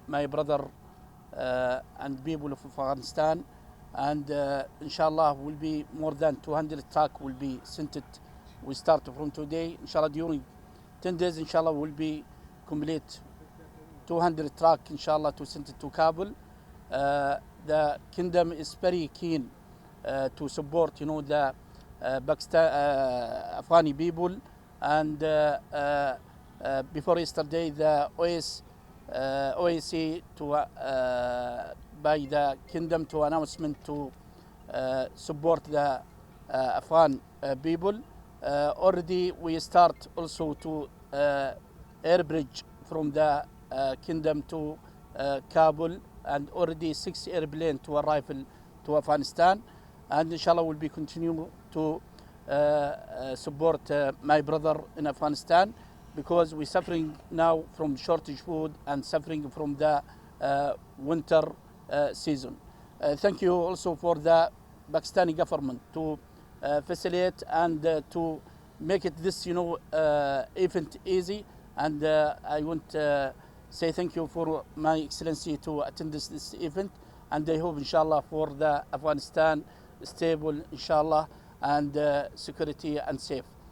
my brother and people of Afghanistan. And inshallah will be more than 200 truck will be sent it. We start from today. Inshallah during 10 days, inshallah will be complete 200 truck inshallah to send it to Kabul. The kingdom is very keen to support the Pakistan Afghani people, and before yesterday the OAC to by the kingdom to announcement to support the Afghan people. Already we start also to air bridge from the kingdom to Kabul, and already 6 airplanes to arrive to Afghanistan, and inshallah will be continue to support my brother in Afghanistan, because we're suffering now from shortage food and suffering from the winter season. Thank you also for the Pakistani government to facilitate and to make it this event easy. And I want to say thank you for my excellency to attend this event, and I hope inshallah for the Afghanistan stable inshallah and security and safe.